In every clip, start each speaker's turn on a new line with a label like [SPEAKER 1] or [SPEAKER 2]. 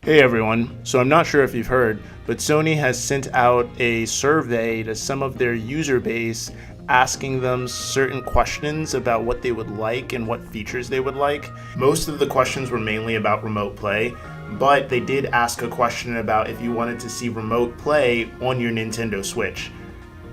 [SPEAKER 1] Hey everyone, so I'm not sure if you've heard, but Sony has sent out a survey to some of their user base asking them certain questions about what they would like and what features they would like. Most of the questions were mainly about remote play, but they did ask a question about if you wanted to see remote play on your Nintendo Switch.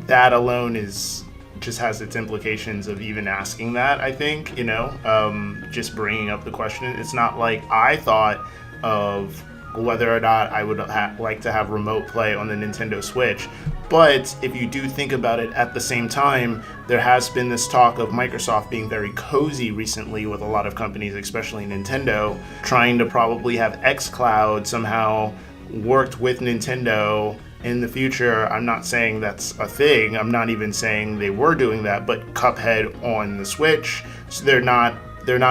[SPEAKER 1] That alone just has its implications of even asking that, I think, just bringing up the question. It's not like I thought of whether or not I would like to have remote play on the Nintendo Switch. But if you do think about it at the same time, there has been this talk of Microsoft being very cozy recently with a lot of companies, especially Nintendo, trying to probably have xCloud somehow worked with Nintendo in the future. I'm not saying that's a thing. I'm not even saying they were doing that, but Cuphead on the Switch. So they're not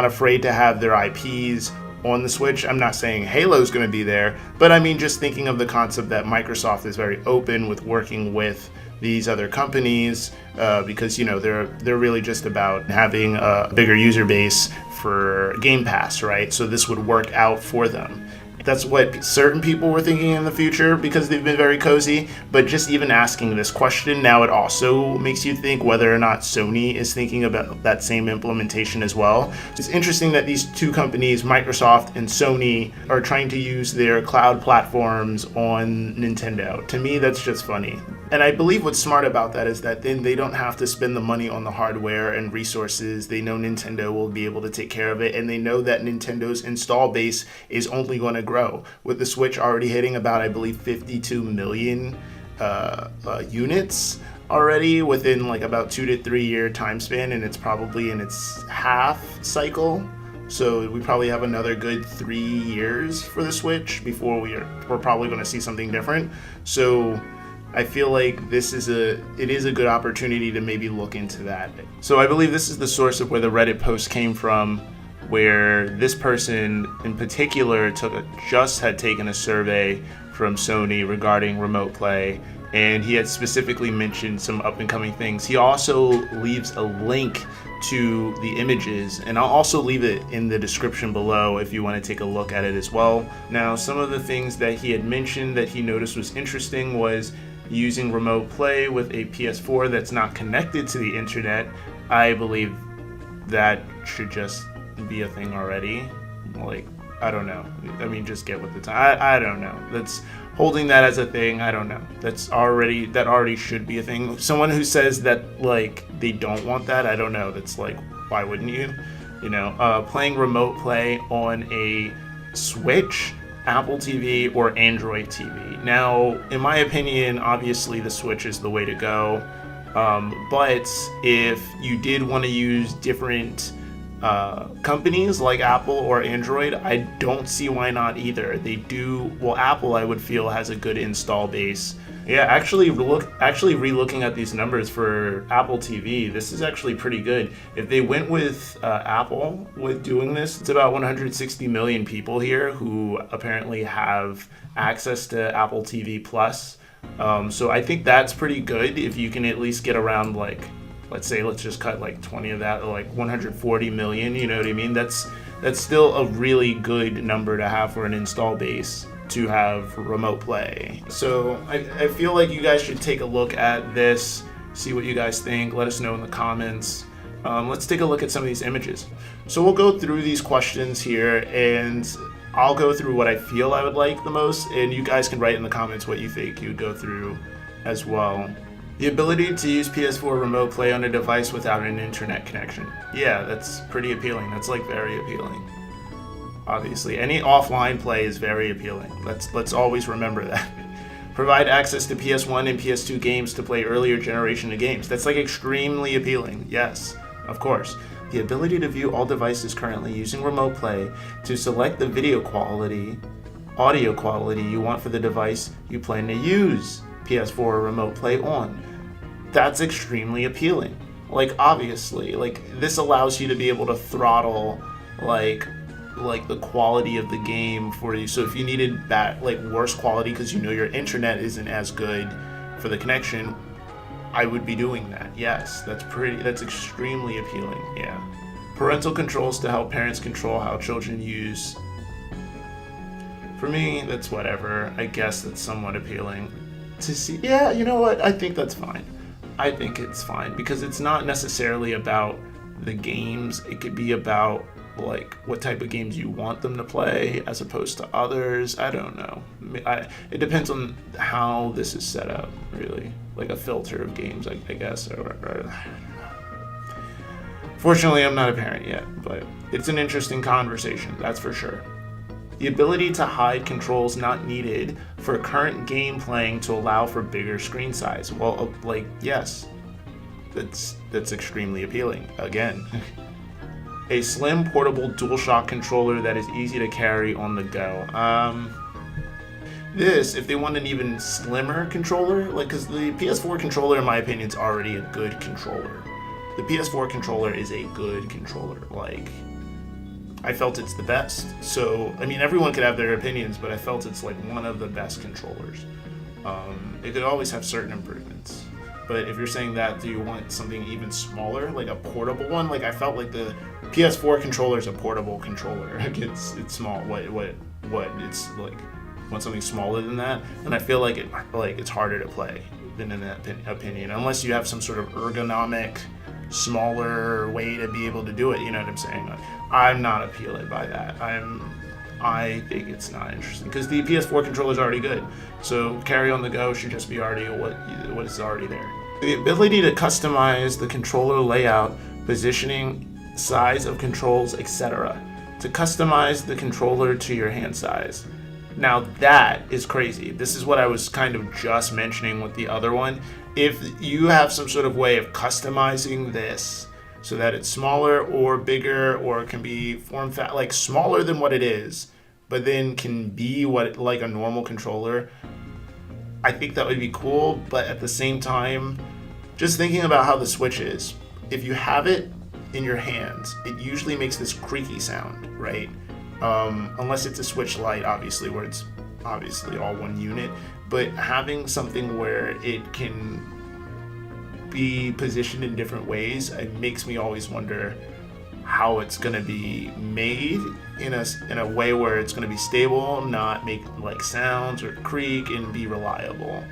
[SPEAKER 1] afraid to have their IPs on the Switch. I'm not saying Halo's going to be there, but I mean just thinking of the concept that Microsoft is very open with working with these other companies because they're really just about having a bigger user base for Game Pass, right? So this would work out for them. That's what certain people were thinking in the future because they've been very cozy. But just even asking this question now, it also makes you think whether or not Sony is thinking about that same implementation as well. It's interesting that these two companies, Microsoft and Sony, are trying to use their cloud platforms on Nintendo. To me, that's just funny. And I believe what's smart about that is that then they don't have to spend the money on the hardware and resources. They know Nintendo will be able to take care of it, and they know that Nintendo's install base is only going to grow. With the Switch already hitting about, I believe, 52 million units already within like about 2 to 3 year time span, and it's probably in its half cycle. So we probably have another good 3 years for the Switch before we're probably going to see something different. So I feel like it is a good opportunity to maybe look into that. So I believe this is the source of where the Reddit post came from, where this person in particular had taken a survey from Sony regarding remote play, and he had specifically mentioned some up and coming things. He also leaves a link to the images, and I'll also leave it in the description below if you want to take a look at it as well. Now, some of the things that he had mentioned that he noticed was interesting was using remote play with a PS4 that's not connected to the internet. I believe that should just be a thing already. Like, I don't know. I mean, just get with the time. I don't know. That's holding that as a thing. I don't know. That already should be a thing. Someone who says that like they don't want that, I don't know. That's like, why wouldn't you? Playing remote play on a Switch, Apple TV, or Android TV. Now, in my opinion, obviously the Switch is the way to go. But if you did want to use different companies like Apple or Android, I don't see why not either. Apple, I would feel, has a good install base. Yeah, actually re-looking at these numbers for Apple TV, this is actually pretty good. If they went with Apple with doing this, it's about 160 million people here who apparently have access to Apple TV Plus. So I think that's pretty good if you can at least get around like, let's just cut like 20 of that, like 140 million, you know what I mean? That's still a really good number to have for an install base to have remote play. So I feel like you guys should take a look at this, see what you guys think, let us know in the comments. Let's take a look at some of these images. So we'll go through these questions here, and I'll go through what I feel I would like the most, and you guys can write in the comments what you think you would go through as well. The ability to use PS4 Remote Play on a device without an internet connection. Yeah, that's pretty appealing. That's like very appealing. Obviously, any offline play is very appealing. Let's always remember that. Provide access to PS1 and PS2 games to play earlier generation of games. That's like extremely appealing. Yes, of course. The ability to view all devices currently using Remote Play, to select the video quality, audio quality you want for the device you plan to use PS4 Remote Play on. That's extremely appealing. Like, obviously, like this allows you to be able to throttle like the quality of the game for you. So if you needed worse quality because your internet isn't as good for the connection, I would be doing that. Yes, that's extremely appealing. Yeah. Parental controls to help parents control how children use For me, that's whatever. I guess that's somewhat appealing to see. Yeah, you know what? I think that's fine. I think it's fine because it's not necessarily about the games. It could be about like what type of games you want them to play as opposed to others. I don't know. It depends on how this is set up, really. Like a filter of games, I guess. Fortunately, I'm not a parent yet, but it's an interesting conversation, that's for sure. The ability to hide controls not needed for current game playing to allow for bigger screen size. Well, yes, that's extremely appealing. Again, a slim portable DualShock controller that is easy to carry on the go. If they want an even slimmer controller, because the PS4 controller, in my opinion, is already a good controller. The PS4 controller is a good controller. I felt it's the best. So, everyone could have their opinions, but I felt it's one of the best controllers. It could always have certain improvements. But if you're saying that, do you want something even smaller, like a portable one? I felt like the PS4 controller is a portable controller. It's small. It's want something smaller than that? And I feel like it's harder to play than in that opinion, unless you have some sort of ergonomic, smaller way to be able to do it. You know what I'm saying? I'm not appealed by that. I think it's not interesting because the PS4 controller is already good. So carry on the go should just be already what is already there. The ability to customize the controller layout, positioning, size of controls, etc. To customize the controller to your hand size. Now that is crazy. This is what I was kind of just mentioning with the other one. If you have some sort of way of customizing this so that it's smaller or bigger, or it can be smaller than what it is, but then can be like a normal controller, I think that would be cool. But at the same time, just thinking about how the Switch is, if you have it in your hands, it usually makes this creaky sound, right? Unless it's a Switch Lite, obviously, where it's obviously all one unit. But having something where it can be positioned in different ways, it makes me always wonder how it's going to be made in a way where it's going to be stable, not make sounds or creak, and be reliable.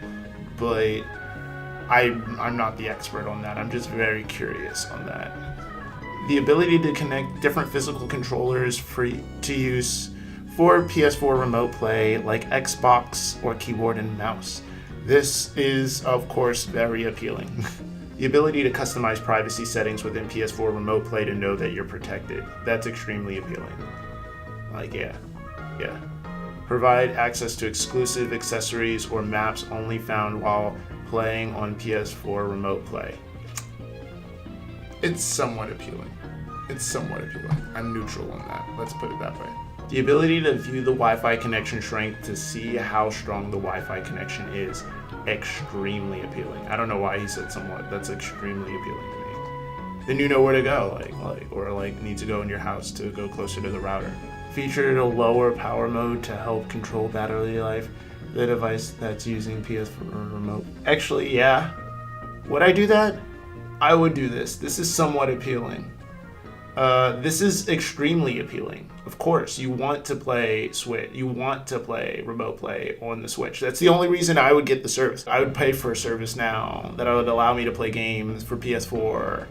[SPEAKER 1] But I'm not the expert on that. I'm just very curious on that. The ability to connect different physical controllers free to use for PS4 Remote Play, like Xbox or keyboard and mouse. This is, of course, very appealing. The ability to customize privacy settings within PS4 Remote Play to know that you're protected. That's extremely appealing. Yeah. Provide access to exclusive accessories or maps only found while playing on PS4 Remote Play. It's somewhat appealing. I'm neutral on that. Let's put it that way. The ability to view the Wi-Fi connection strength to see how strong the Wi-Fi connection is, extremely appealing. I don't know why he said somewhat. That's extremely appealing to me. Then you know where to go, or need to go in your house to go closer to the router. Featured a lower power mode to help control battery life. The device that's using PS4 Remote. Actually, yeah. Would I do that? I would do this. This is somewhat appealing. This is extremely appealing. Of course, you want to play Switch. You want to play Remote Play on the Switch. That's the only reason I would get the service. I would pay for a service now that would allow me to play games for PS4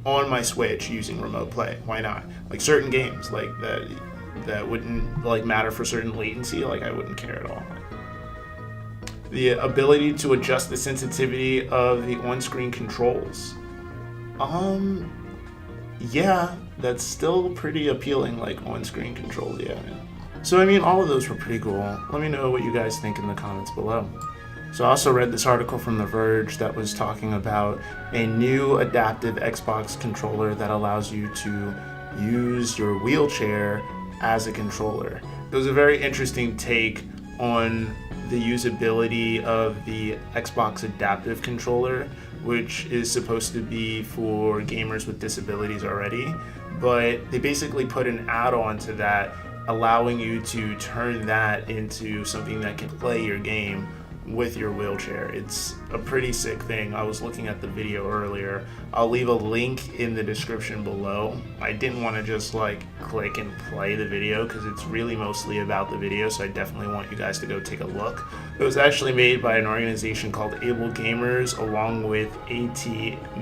[SPEAKER 1] on my Switch using Remote Play. Why not? Certain games that wouldn't matter for certain latency. I wouldn't care at all. The ability to adjust the sensitivity of the on-screen controls. Yeah, that's still pretty appealing, on-screen controls, yeah. So, all of those were pretty cool. Let me know what you guys think in the comments below. So I also read this article from The Verge that was talking about a new adaptive Xbox controller that allows you to use your wheelchair as a controller. It was a very interesting take on the usability of the Xbox adaptive controller, which is supposed to be for gamers with disabilities already, but they basically put an add-on to that, allowing you to turn that into something that can play your game with your wheelchair. It's a pretty sick thing. I was looking at the video earlier. I'll leave a link in the description below. I didn't want to just like click and play the video because it's really mostly about the video, so I definitely want you guys to go take a look. It was actually made by an organization called Able Gamers along with AT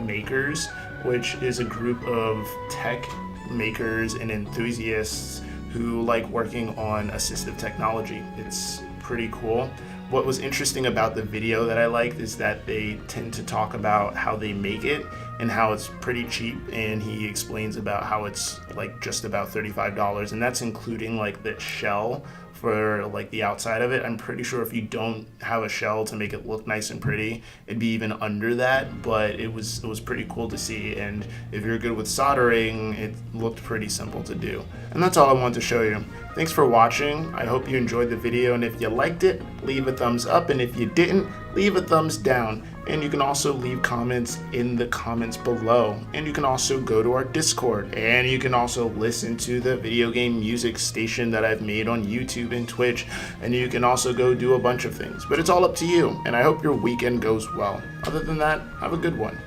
[SPEAKER 1] Makers, which is a group of tech makers and enthusiasts who like working on assistive technology. It's pretty cool. What was interesting about the video that I liked is that they tend to talk about how they make it and how it's pretty cheap, and he explains about how it's like just about $35, and that's including like the shell for like the outside of it. I'm pretty sure if you don't have a shell to make it look nice and pretty, it'd be even under that, but it was pretty cool to see, and if you're good with soldering, it looked pretty simple to do. And that's all I wanted to show you. Thanks for watching. I hope you enjoyed the video, and if you liked it, leave a thumbs up, and if you didn't, leave a thumbs down. And you can also leave comments in the comments below, and you can also go to our Discord, and you can also listen to the video game music station that I've made on YouTube and Twitch, and you can also go do a bunch of things, but it's all up to you, and I hope your weekend goes well. Other than that, have a good one.